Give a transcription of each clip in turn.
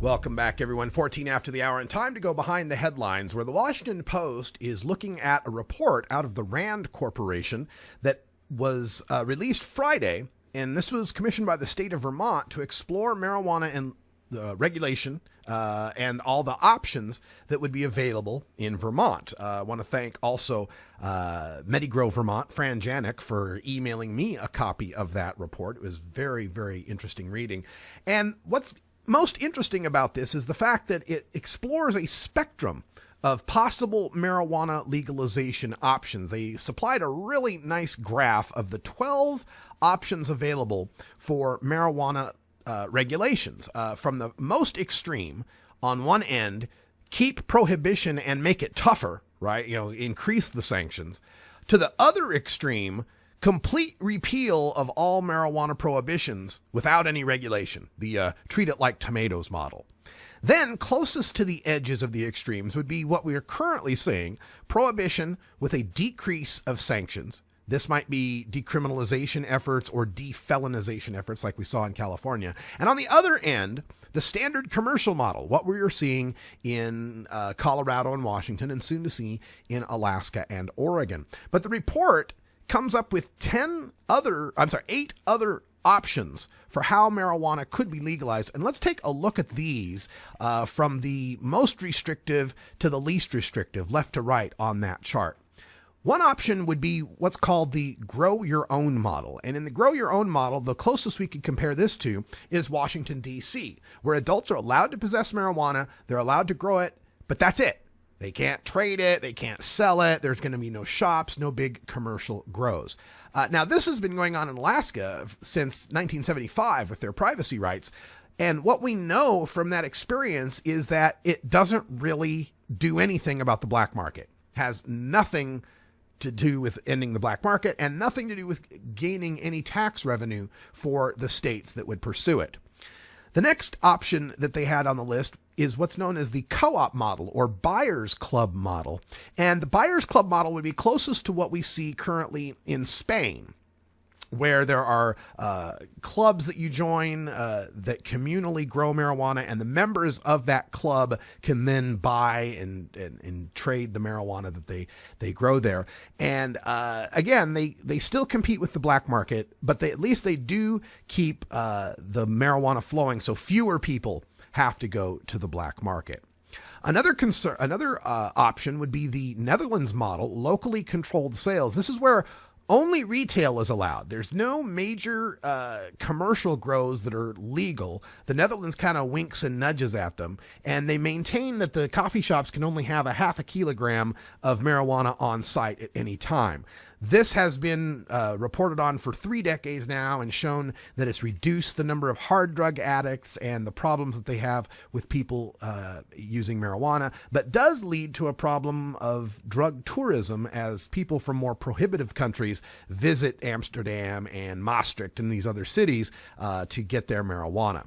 Welcome back, everyone. 14 after the hour, and time to go behind the headlines, where the Washington Post is looking at a report out of the Rand Corporation that was released Friday, and this was commissioned by the state of Vermont to explore marijuana and regulation and all the options that would be available in Vermont. I want to thank also MediGrow Vermont, Fran Janik, for emailing me a copy of that report. It was very, very interesting reading. And what's most interesting about this is the fact that it explores a spectrum of possible marijuana legalization options. They supplied a really nice graph of the 12 options available for marijuana regulations, from the most extreme on one end, keep prohibition and make it tougher, right? Increase the sanctions, to the other extreme, complete repeal of all marijuana prohibitions without any regulation, the treat it like tomatoes model. Then closest to the edges of the extremes would be what we are currently seeing, prohibition with a decrease of sanctions. This might be decriminalization efforts or defelonization efforts like we saw in California. And on the other end, the standard commercial model, what we are seeing in Colorado and Washington, and soon to see in Alaska and Oregon. But the report comes up with 8 other options for how marijuana could be legalized. And let's take a look at these from the most restrictive to the least restrictive, left to right on that chart. One option would be what's called the grow your own model. And in the grow your own model, the closest we could compare this to is Washington, D.C., where adults are allowed to possess marijuana. They're allowed to grow it, but that's it. They can't trade it. They can't sell it. There's going to be no shops, no big commercial grows. Now, this has been going on in Alaska since 1975 with their privacy rights. And what we know from that experience is that it doesn't really do anything about the black market. It has nothing to do with ending the black market and nothing to do with gaining any tax revenue for the states that would pursue it. The next option that they had on the list is what's known as the co-op model or buyer's club model. And the buyer's club model would be closest to what we see currently in Spain, where there are clubs that you join that communally grow marijuana, and the members of that club can then buy and trade the marijuana that they grow there. And again, they still compete with the black market, but at least they do keep the marijuana flowing, so fewer people have to go to the black market. Another option would be the Netherlands model, locally controlled sales. This is where only retail is allowed. There's no major commercial grows that are legal. The Netherlands kind of winks and nudges at them, and they maintain that the coffee shops can only have a half a kilogram of marijuana on site at any time. This has been reported on for 3 decades now and shown that it's reduced the number of hard drug addicts and the problems that they have with people using marijuana, but does lead to a problem of drug tourism as people from more prohibitive countries visit Amsterdam and Maastricht and these other cities to get their marijuana.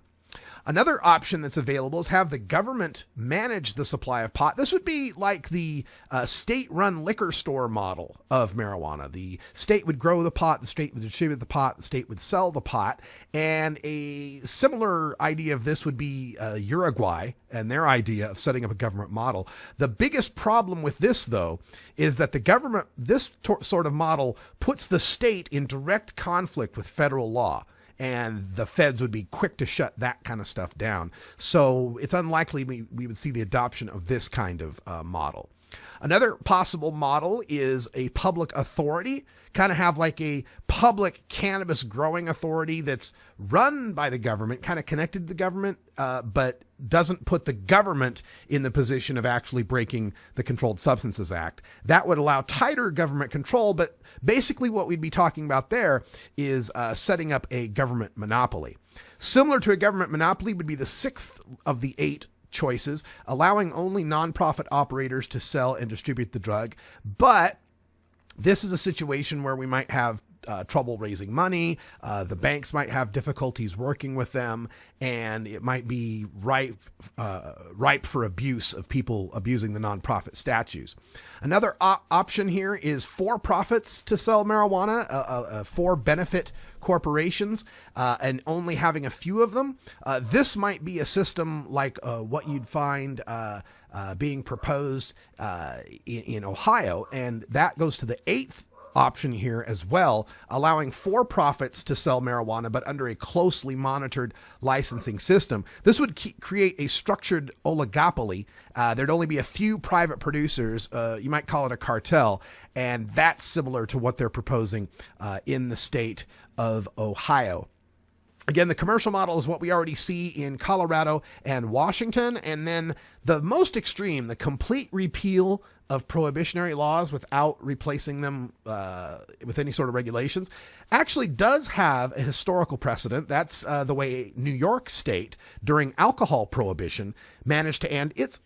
Another option that's available is have the government manage the supply of pot. This would be like the state-run liquor store model of marijuana. The state would grow the pot, the state would distribute the pot, the state would sell the pot. And a similar idea of this would be Uruguay and their idea of setting up a government model. The biggest problem with this, though, is that the government, this sort of model puts the state in direct conflict with federal law. And the feds would be quick to shut that kind of stuff down. So it's unlikely we would see the adoption of this kind of model. Another possible model is a public authority, kind of have like a public cannabis growing authority that's run by the government, kind of connected to the government, but doesn't put the government in the position of actually breaking the Controlled Substances Act. That would allow tighter government control, but basically what we'd be talking about there is setting up a government monopoly. Similar to a government monopoly would be the 6th of the 8 choices, allowing only nonprofit operators to sell and distribute the drug. But this is a situation where we might have trouble raising money. The banks might have difficulties working with them, and it might be ripe for abuse of people abusing the nonprofit statutes. Another option here is for profits to sell marijuana, for benefit corporations, and only having a few of them. This might be a system like what you'd find being proposed in Ohio, and that goes to the eighth option here as well, allowing for profits to sell marijuana, but under a closely monitored licensing system. This would create a structured oligopoly. There'd only be a few private producers. You might call it a cartel, and that's similar to what they're proposing in the state of Ohio. Again, the commercial model is what we already see in Colorado and Washington. And then the most extreme, the complete repeal of prohibitionary laws without replacing them with any sort of regulations, actually does have a historical precedent. That's the way New York State, during alcohol prohibition, managed to end its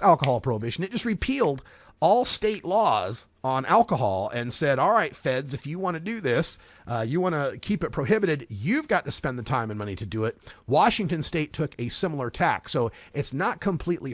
alcohol prohibition. It just repealed all state laws on alcohol and said, all right, feds, if you want to do this, you want to keep it prohibited, you've got to spend the time and money to do it. Washington state took a similar tack. So it's not completely